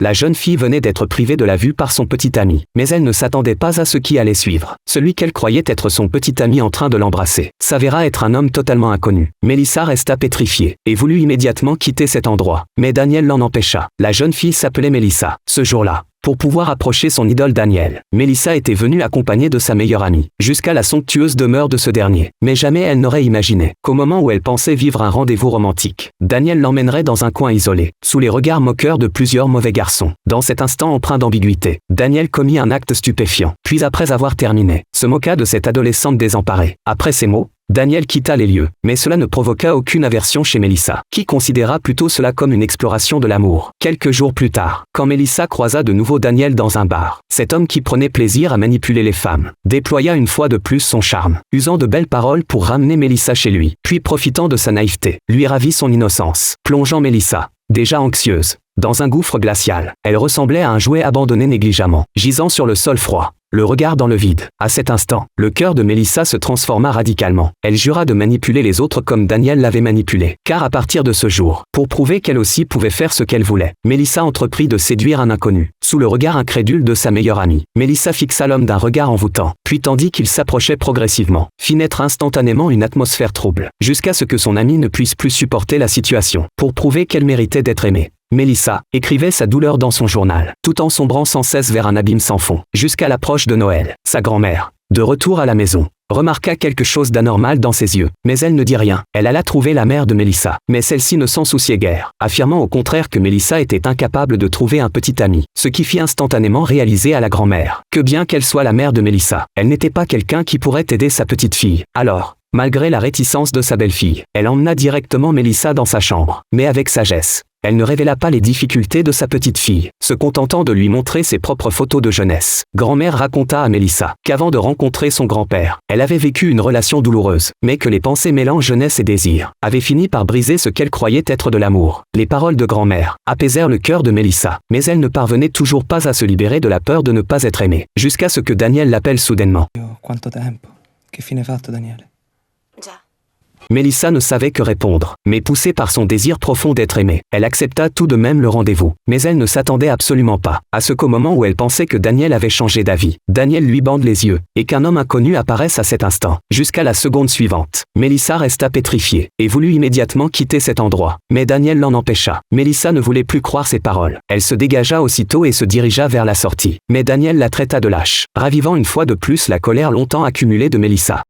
La jeune fille venait d'être privée de la vue par son petit ami, mais elle ne s'attendait pas à ce qui allait suivre. Celui qu'elle croyait être son petit ami en train de l'embrasser s'avéra être un homme totalement inconnu. Melissa resta pétrifiée et voulut immédiatement quitter cet endroit, mais Daniel l'en empêcha. La jeune fille s'appelait Melissa. Ce jour-là, pour pouvoir approcher son idole Daniel, Melissa était venue accompagnée de sa meilleure amie, jusqu'à la somptueuse demeure de ce dernier. Mais jamais elle n'aurait imaginé qu'au moment où elle pensait vivre un rendez-vous romantique, Daniel l'emmènerait dans un coin isolé, sous les regards moqueurs de plusieurs mauvais garçons. Dans cet instant empreint d'ambiguïté, Daniel commit un acte stupéfiant, puis après avoir terminé, se moqua de cette adolescente désemparée. Après ces mots, Daniel quitta les lieux, mais cela ne provoqua aucune aversion chez Melissa, qui considéra plutôt cela comme une exploration de l'amour. Quelques jours plus tard, quand Melissa croisa de nouveau Daniel dans un bar, cet homme qui prenait plaisir à manipuler les femmes, déploya une fois de plus son charme, usant de belles paroles pour ramener Melissa chez lui, puis profitant de sa naïveté, lui ravit son innocence, plongeant Melissa, déjà anxieuse, dans un gouffre glacial. Elle ressemblait à un jouet abandonné négligemment, gisant sur le sol froid, le regard dans le vide. À cet instant, le cœur de Melissa se transforma radicalement. Elle jura de manipuler les autres comme Daniel l'avait manipulé. Car à partir de ce jour, pour prouver qu'elle aussi pouvait faire ce qu'elle voulait, Melissa entreprit de séduire un inconnu. Sous le regard incrédule de sa meilleure amie, Melissa fixa l'homme d'un regard envoûtant, puis tandis qu'il s'approchait progressivement, fit naître instantanément une atmosphère trouble, jusqu'à ce que son amie ne puisse plus supporter la situation. Pour prouver qu'elle méritait d'être aimée, Melissa écrivait sa douleur dans son journal, tout en sombrant sans cesse vers un abîme sans fond, jusqu'à l'approche de Noël. Sa grand-mère, de retour à la maison, remarqua quelque chose d'anormal dans ses yeux, mais elle ne dit rien. Elle alla trouver la mère de Melissa, mais celle-ci ne s'en souciait guère, affirmant au contraire que Melissa était incapable de trouver un petit ami, ce qui fit instantanément réaliser à la grand-mère que bien qu'elle soit la mère de Melissa, elle n'était pas quelqu'un qui pourrait aider sa petite fille. Alors, malgré la réticence de sa belle-fille, elle emmena directement Melissa dans sa chambre, mais avec sagesse. Elle ne révéla pas les difficultés de sa petite fille, se contentant de lui montrer ses propres photos de jeunesse. Grand-mère raconta à Melissa qu'avant de rencontrer son grand-père, elle avait vécu une relation douloureuse, mais que les pensées mêlant jeunesse et désir avaient fini par briser ce qu'elle croyait être de l'amour. Les paroles de grand-mère apaisèrent le cœur de Melissa, mais elle ne parvenait toujours pas à se libérer de la peur de ne pas être aimée, jusqu'à ce que Daniel l'appelle soudainement. Quanto tempo? Che fine hai fatto, Daniele? Già. Melissa ne savait que répondre, mais poussée par son désir profond d'être aimée, elle accepta tout de même le rendez-vous. Mais elle ne s'attendait absolument pas à ce qu'au moment où elle pensait que Daniel avait changé d'avis, Daniel lui bande les yeux, et qu'un homme inconnu apparaisse à cet instant. Jusqu'à la seconde suivante, Melissa resta pétrifiée, et voulut immédiatement quitter cet endroit, mais Daniel l'en empêcha. Melissa ne voulait plus croire ses paroles. Elle se dégagea aussitôt et se dirigea vers la sortie, mais Daniel la traita de lâche, ravivant une fois de plus la colère longtemps accumulée de Melissa.